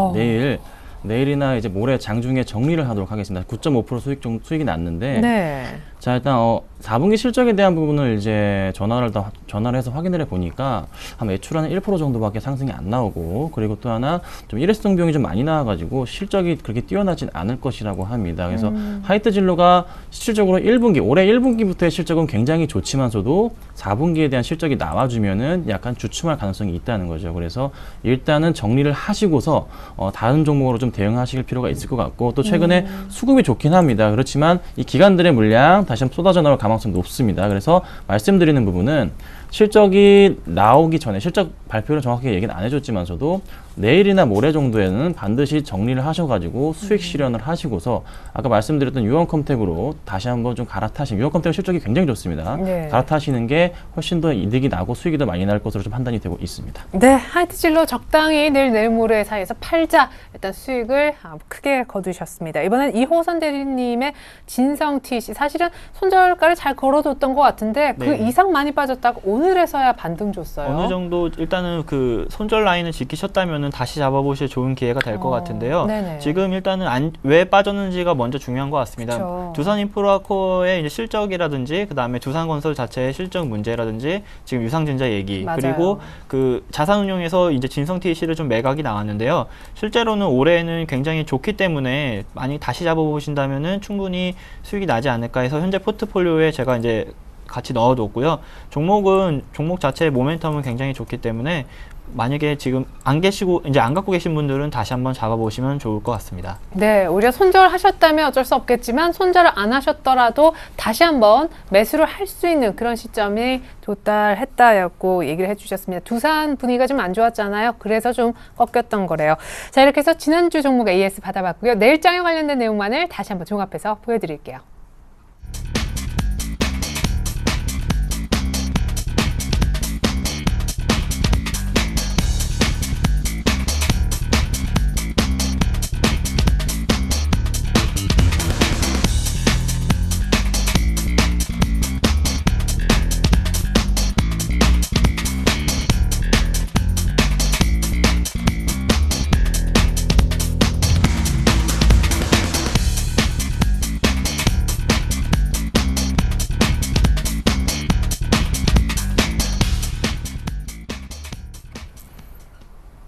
내일이나 이제 모레 장중에 정리를 하도록 하겠습니다. 9.5% 수익이 났는데, 네. 자, 일단 4분기 실적에 대한 부분을 이제 전화를 해서 확인을 해 보니까 한 매출하는 1% 정도밖에 상승이 안 나오고, 그리고 또 하나 좀 일회성 비용이 좀 많이 나와가지고 실적이 그렇게 뛰어나진 않을 것이라고 합니다. 그래서 하이트진로가 실질적으로 올해 1분기부터의 실적은 굉장히 좋지만서도 4분기에 대한 실적이 나와주면은 약간 주춤할 가능성이 있다는 거죠. 그래서 일단은 정리를 하시고서 다른 종목으로 좀 대응하실 필요가 있을 것 같고, 또 최근에 수급이 좋긴 합니다. 그렇지만 이 기관들의 물량 다시 한번 쏟아져 나올 가능성이 높습니다. 그래서 말씀드리는 부분은 실적이 나오기 전에, 실적 발표를 정확하게 얘기는 안 해줬지만서도 내일이나 모레 정도에는 반드시 정리를 하셔가지고 수익 실현을 하시고서 아까 말씀드렸던 유언컴택으로 다시 한번 좀 갈아타시면, 유언컴택 실적이 굉장히 좋습니다. 네. 갈아타시는 게 훨씬 더 이득이 나고 수익이 더 많이 날 것으로 좀 판단이 되고 있습니다. 네, 하이트진로 적당히 내일 모레 사이에서 팔자. 일단 수익을 크게 거두셨습니다. 이번엔 이호선 대리님의 진성 TC, 사실은 손절가를 잘 걸어뒀던 것 같은데 그 네. 이상 많이 빠졌다가 오늘에서야 반등 줬어요. 어느 정도 일단은 그 손절 라인을 지키셨다면은 다시 잡아보실 좋은 기회가 될 것 같은데요. 네네. 지금 일단은 왜 빠졌는지가 먼저 중요한 것 같습니다. 그쵸. 두산인프라코어의 이제 실적이라든지, 그 다음에 두산건설 자체의 실적 문제라든지, 지금 유상증자 얘기, 맞아요. 그리고 그 자산운용에서 이제 진성 TC를 좀 매각이 나왔는데요. 실제로는 올해는 굉장히 좋기 때문에 많이 다시 잡아보신다면은 충분히 수익이 나지 않을까 해서 현재 포트폴리오에 제가 이제 같이 넣어뒀고요. 종목 자체의 모멘텀은 굉장히 좋기 때문에 만약에 지금 안 갖고 계신 분들은 다시 한번 잡아보시면 좋을 것 같습니다. 네, 오히려 손절하셨다면 어쩔 수 없겠지만 손절을 안 하셨더라도 다시 한번 매수를 할 수 있는 그런 시점이 도달했다였고 얘기를 해주셨습니다. 두산 분위기가 좀 안 좋았잖아요. 그래서 좀 꺾였던 거래요. 자, 이렇게 해서 지난주 종목 AS 받아봤고요. 내일장에 관련된 내용만을 다시 한번 종합해서 보여드릴게요.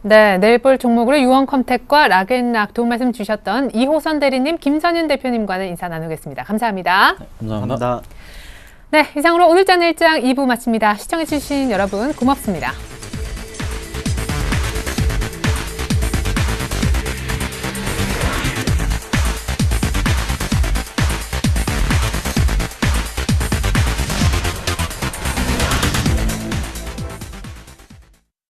네, 내일 볼 종목으로 유언컴택과 락앤락 도움 말씀 주셨던 이호선 대리님, 김선윤 대표님과는 인사 나누겠습니다. 감사합니다. 감사합니다. 네, 이상으로 오늘자 내일장 2부 마칩니다. 시청해주신 여러분 고맙습니다.